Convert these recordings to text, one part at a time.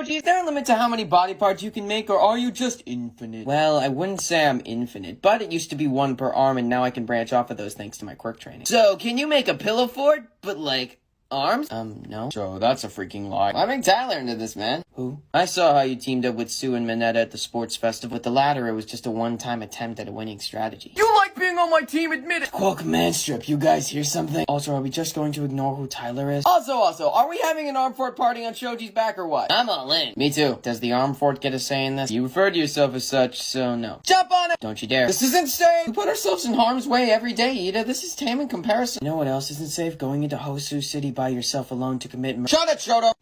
Shoji? Is there a limit to how many body parts you can make, or are you just infinite? Well, I wouldn't say I'm infinite, but it used to be one per arm, and now I can branch off of those thanks to my quirk training. So, can you make a pillow fort, but like, arms? No. So that's a freaking lie. I bring Tyler into this, man. Who? I saw how you teamed up with Sue and Minetta at the sports festival. With the latter, it was just a one-time attempt at a winning strategy. You like being on my team, admit it! Cool command strip, you guys hear something? Also, are we just going to ignore who Tyler is? Also, are we having an arm fort party on Shoji's back or what? I'm all in. Me too. Does the arm fort get a say in this? You refer to yourself as such, so no. Jump on it! Don't you dare. This isn't safe! We put ourselves in harm's way every day, Ida. This is tame in comparison. You know what else isn't safe? Going into Hosu City by yourself alone to commit murder. Shut it, Shoto!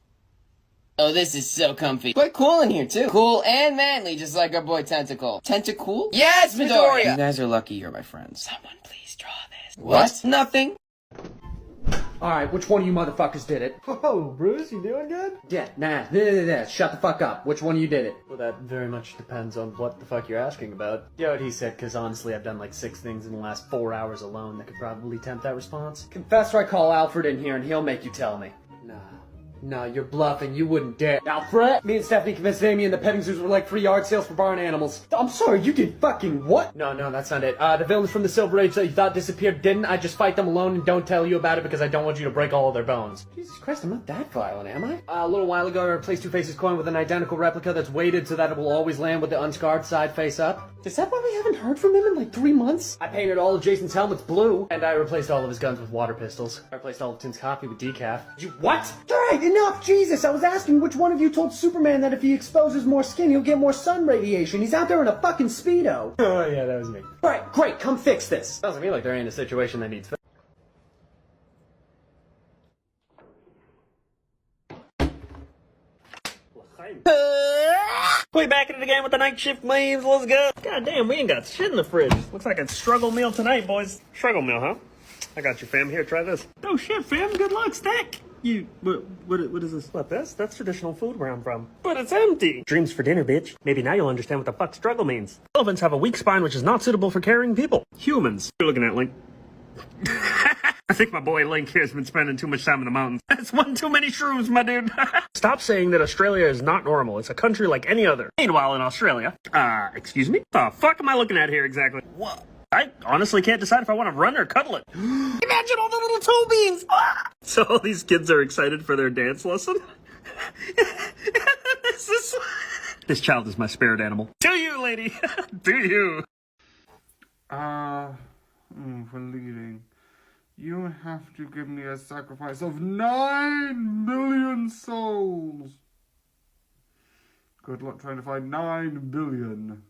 Oh, this is so comfy. Quite cool in here, too. Cool and manly, just like our boy Tentacle. Tentacool? Yes, Midoriya! You guys are lucky you're my friends. Someone please draw this. What? Nothing. Alright, which one of you motherfuckers did it? Whoa, Bruce, you doing good? Yeah, nah, shut the fuck up. Which one of you did it? Well, that very much depends on what the fuck you're asking about. Yeah, what he said, because honestly, I've done like 6 things in the last 4 hours alone that could probably tempt that response. Confess or I call Alfred in here and he'll make you tell me. Nah, you're bluffing. You wouldn't dare. Alfred? Me and Stephanie convinced Amy and the petting zoos were like free yard sales for barn animals. I'm sorry, you did fucking what? No, that's not it. The villains from the Silver Age that you thought disappeared didn't. I just fight them alone and don't tell you about it because I don't want you to break all of their bones. Jesus Christ, I'm not that violent, am I? A little while ago, I replaced Two-Face's coin with an identical replica that's weighted so that it will always land with the unscarred side face up. Is that why we haven't heard from him in like 3 months? I painted all of Jason's helmets blue, and I replaced all of his guns with water pistols. I replaced all of Tim's coffee with decaf. You what? Alright, enough, Jesus! I was asking which one of you told Superman that if he exposes more skin, he'll get more sun radiation. He's out there in a fucking Speedo. Oh, yeah, that was me. Alright, great, come fix this. Sounds to me like there ain't a situation that needs fixing. We back in it again with the night shift memes. Let's go. God damn, we ain't got shit in the fridge. Looks like a struggle meal tonight, boys. Struggle meal, huh? I got you, fam. Here, try this. Oh shit, fam. Good luck, stack. What is this? What, this? That's traditional food where I'm from. But it's empty. Dreams for dinner, bitch. Maybe now you'll understand what the fuck struggle means. Elephants have a weak spine which is not suitable for carrying people. Humans. You're looking at Link. I think my boy Link here has been spending too much time in the mountains. That's one too many shrooms, my dude. Stop saying that Australia is not normal. It's a country like any other. Meanwhile, in Australia, excuse me? The fuck am I looking at here exactly? What? I honestly can't decide if I want to run or cuddle it. Imagine all the little toe beans! Ah! So all these kids are excited for their dance lesson? This child is my spirit animal. Do you, lady? Do you? For leading. You have to give me a sacrifice of 9 million souls. Good luck trying to find 9 billion.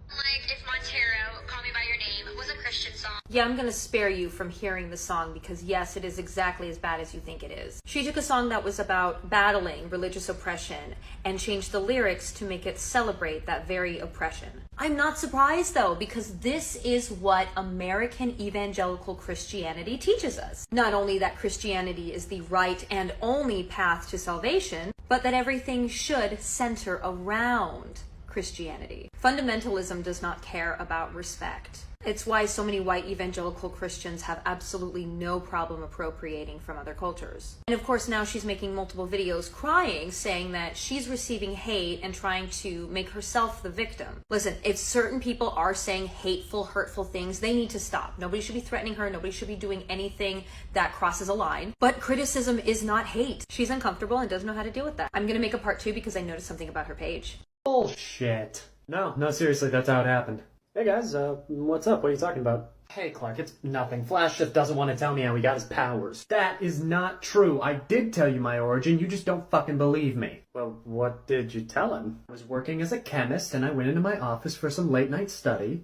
Like, if Montero, Call Me By Your Name, was a Christian song. Yeah, I'm gonna spare you from hearing the song because yes, it is exactly as bad as you think it is. She took a song that was about battling religious oppression and changed the lyrics to make it celebrate that very oppression. I'm not surprised though, because this is what American evangelical Christianity teaches us. Not only that Christianity is the right and only path to salvation, but that everything should center around Christianity. Fundamentalism does not care about respect. It's why so many white evangelical Christians have absolutely no problem appropriating from other cultures. And of course now she's making multiple videos crying, saying that she's receiving hate and trying to make herself the victim. Listen, if certain people are saying hateful, hurtful things, they need to stop. Nobody should be threatening her. Nobody should be doing anything that crosses a line. But criticism is not hate. She's uncomfortable and doesn't know how to deal with that. I'm gonna make a part 2 because I noticed something about her page. Bullshit. No, seriously, that's how it happened. Hey guys, what's up? What are you talking about? Hey Clark, it's nothing. Flash just doesn't want to tell me how he got his powers. That is not true. I did tell you my origin, you just don't fucking believe me. Well, what did you tell him? I was working as a chemist and I went into my office for some late night study.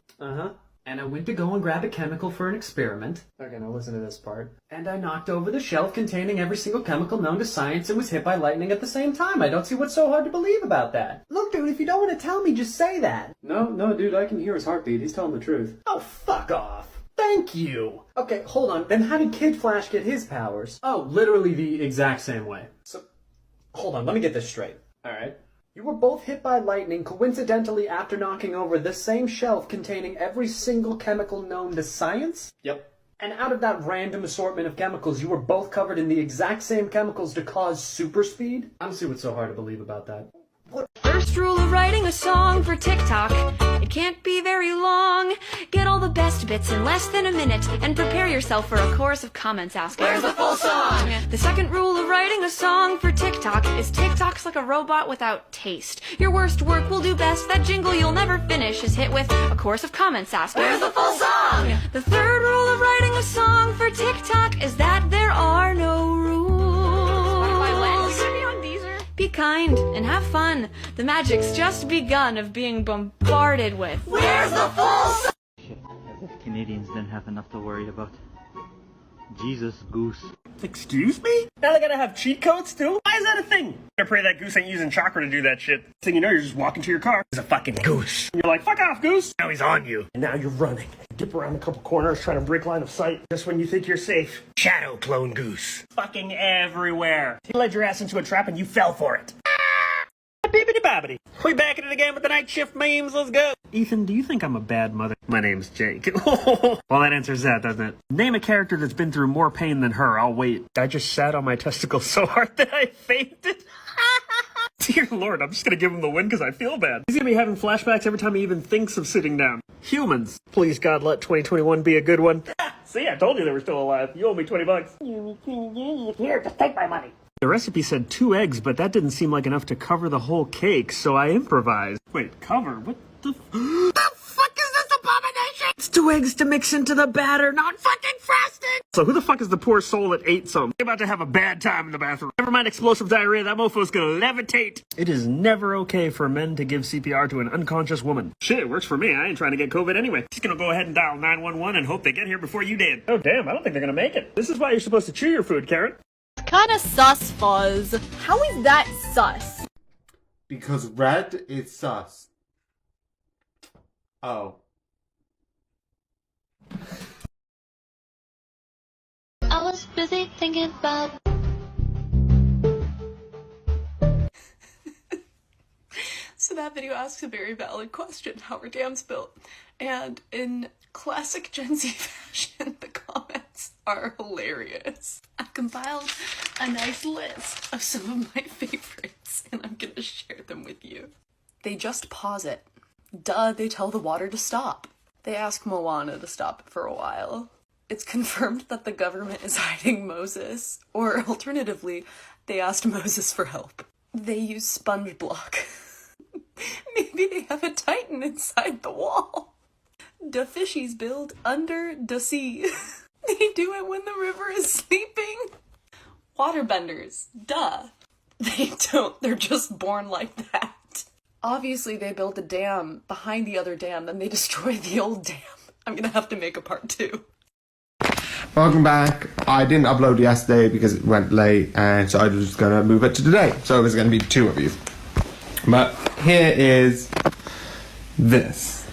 And I went to go and grab a chemical for an experiment. Okay, now listen to this part. And I knocked over the shelf containing every single chemical known to science and was hit by lightning at the same time. I don't see what's so hard to believe about that. Look, dude, if you don't want to tell me, just say that. No, dude, I can hear his heartbeat. He's telling the truth. Oh, fuck off. Thank you. Okay, hold on. Then how did Kid Flash get his powers? Oh, literally the exact same way. So, hold on, let me get this straight. Alright. You were both hit by lightning coincidentally after knocking over the same shelf containing every single chemical known to science? Yep. And out of that random assortment of chemicals, you were both covered in the exact same chemicals to cause super speed? I don't see what's so hard to believe about that. First rule of writing a song for TikTok, it can't be very long. Get all the best bits in less than a minute and prepare yourself for a chorus of comments asking, where's the full song? The second rule of writing a song for TikTok is TikTok's like a robot without taste. Your worst work will do best. That jingle you'll never finish is hit with a chorus of comments asking, where's the full song? The third rule of writing a song for TikTok is that there are no rules. Be kind and have fun. The magic's just begun of being bombarded with, where's the full song? Shit, as if Canadians didn't have enough to worry about. Jesus, Goose. Excuse me? Now they gotta have cheat codes too? Why is that a thing? I pray that goose ain't using chakra to do that shit. Thing you know, you're just walking to your car. There's a fucking goose. And you're like, fuck off, goose. Now he's on you. And now you're running. You dip around a couple corners trying to break line of sight. Just when you think you're safe. Shadow clone goose. Fucking everywhere. He led your ass into a trap and you fell for it. Bibbidi bobbidi. We back at it again with the night shift memes. Let's go. Ethan, do you think I'm a bad mother? My name's Jake. Well, that answers that, doesn't it? Name a character that's been through more pain than her. I'll wait. I just sat on my testicles so hard that I fainted. Dear Lord, I'm just gonna give him the win because I feel bad. He's gonna be having flashbacks every time he even thinks of sitting down. Humans. Please, God, let 2021 be a good one. See, I told you they were still alive. You owe me $20. Here, just take my money. The recipe said 2 eggs, but that didn't seem like enough to cover the whole cake, so I improvised. Wait, cover? What the The fuck is this abomination? It's 2 eggs to mix into the batter, not fucking frosting! So who the fuck is the poor soul that ate some? You're about to have a bad time in the bathroom. Never mind explosive diarrhea, that mofo's gonna levitate. It is never okay for men to give CPR to an unconscious woman. Shit, it works for me. I ain't trying to get COVID anyway. Just gonna go ahead and dial 911 and hope they get here before you did. Oh damn, I don't think they're gonna make it. This is why you're supposed to chew your food, Karen. Kinda sus, Fuzz. How is that sus? Because red is sus. Oh. I was busy thinking about. So that video asks a very valid question. How are dams built? And in classic Gen Z fashion, the comments are hilarious. I compiled a nice list of some of my favorites, and I'm gonna share them with you. They just pause it. Duh, they tell the water to stop. They ask Moana to stop it for a while. It's confirmed that the government is hiding Moses, or alternatively, they asked Moses for help. They use sponge block. Maybe they have a titan inside the wall. The fishies build under the sea. They do it when the river is sleeping. Waterbenders, duh. They don't, they're just born like that. Obviously they build a dam behind the other dam, then they destroy the old dam. I'm gonna have to make a part 2. Welcome back. I didn't upload yesterday because it went late, and so I was just gonna move it to today. So there's gonna be 2 of you. But here is this.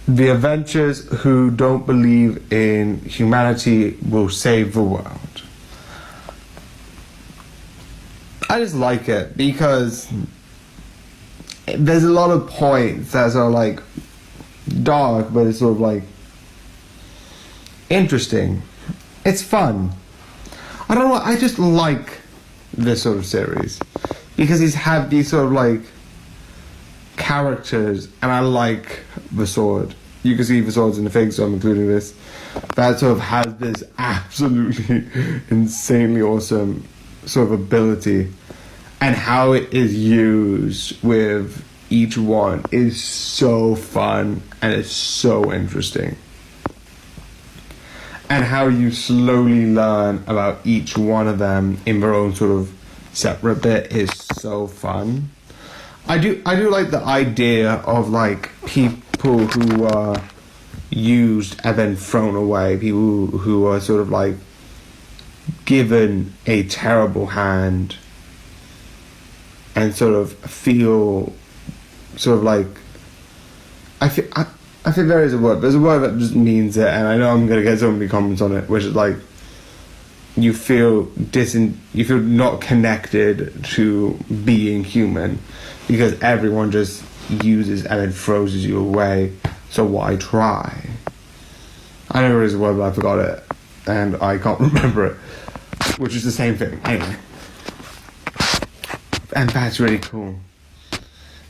The adventures who don't believe in humanity will save the world. I just like it because there's a lot of points that are like dark, but it's sort of like interesting. It's fun. I don't know, I just like this sort of series because he's had these sort of like characters, and I like the sword. You can see the swords in the fig, so I'm including this. That sort of has this absolutely insanely awesome sort of ability, and how it is used with each one is so fun and it's so interesting. And how you slowly learn about each one of them in their own sort of separate bit is so fun. I do like the idea of like people who are used and then thrown away, people who are sort of like given a terrible hand and sort of feel sort of like I think there is a word. There's a word that just means it, and I know I'm gonna get so many comments on it, which is like you feel not connected to being human because everyone just uses and then throws you away. So why try? I know his word, but I forgot it. And I can't remember it. Which is the same thing. Anyway. And that's really cool.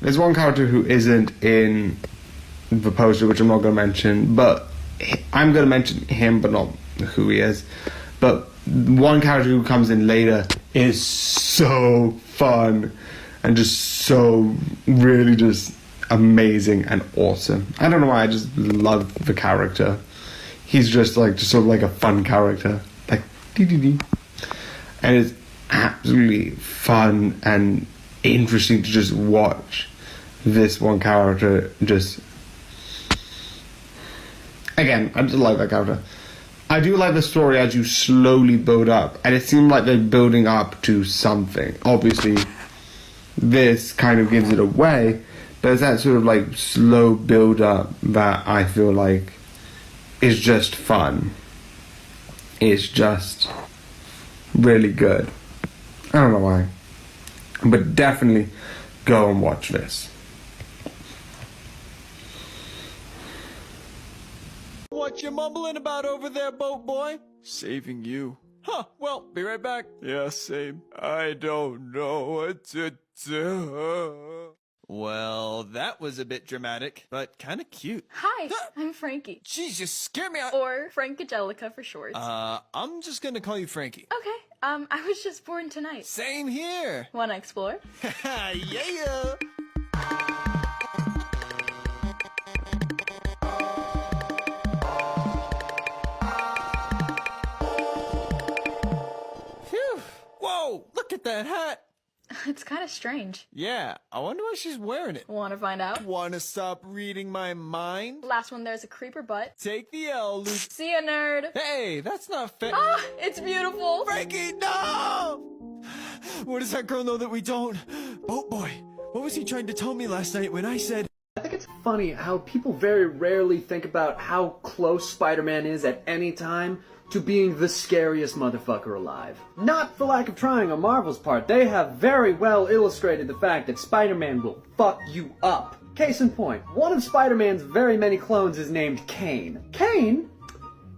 There's one character who isn't in the poster, which I'm not going to mention, but I'm going to mention him, but not who he is. But one character who comes in later is so fun and just so really just amazing and awesome. I don't know why, I just love the character. He's just like just sort of like a fun character, like dee. And it's absolutely fun and interesting to just watch this one character just. Again, I just like that character. I do like the story as you slowly build up, and it seemed like they're building up to something. Obviously, this kind of gives it away, but it's that sort of like slow build up that I feel like is just fun. It's just really good. I don't know why, but definitely go and watch this. What you mumbling about over there, boat boy? Saving you. Huh, well, be right back. Yeah, same. I don't know what to do. Well, that was a bit dramatic, but kind of cute. Hi, I'm Frankie. Jeez, you scared me out. Or Frankagelica for short. I'm just gonna call you Frankie. Okay, I was just born tonight. Same here. Wanna explore? Yeah. Phew. Whoa, look at that hat. It's kind of strange. Yeah, I wonder why she's wearing it. Wanna find out? Wanna stop reading my mind? Last one, there's a creeper butt. Take the L, Luke. See ya, nerd. Hey, that's not fair. Ah, it's beautiful. Frankie, no! What does that girl know that we don't? Boat boy, what was he trying to tell me last night when I said... I think it's funny how people very rarely think about how close Spider-Man is at any time to being the scariest motherfucker alive. Not for lack of trying on Marvel's part, they have very well illustrated the fact that Spider-Man will fuck you up. Case in point, one of Spider-Man's very many clones is named Kane. Kane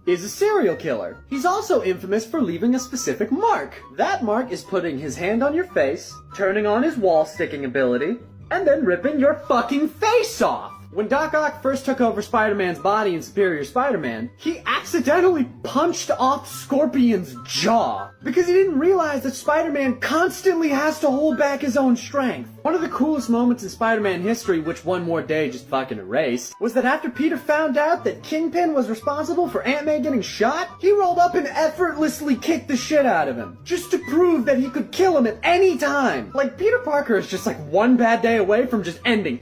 is a serial killer. He's also infamous for leaving a specific mark. That mark is putting his hand on your face, turning on his wall-sticking ability, and then ripping your fucking face off! When Doc Ock first took over Spider-Man's body in Superior Spider-Man, he accidentally punched off Scorpion's jaw because he didn't realize that Spider-Man constantly has to hold back his own strength. One of the coolest moments in Spider-Man history, which One More Day just fucking erased, was that after Peter found out that Kingpin was responsible for Aunt May getting shot, he rolled up and effortlessly kicked the shit out of him, just to prove that he could kill him at any time. Like, Peter Parker is just like one bad day away from just ending.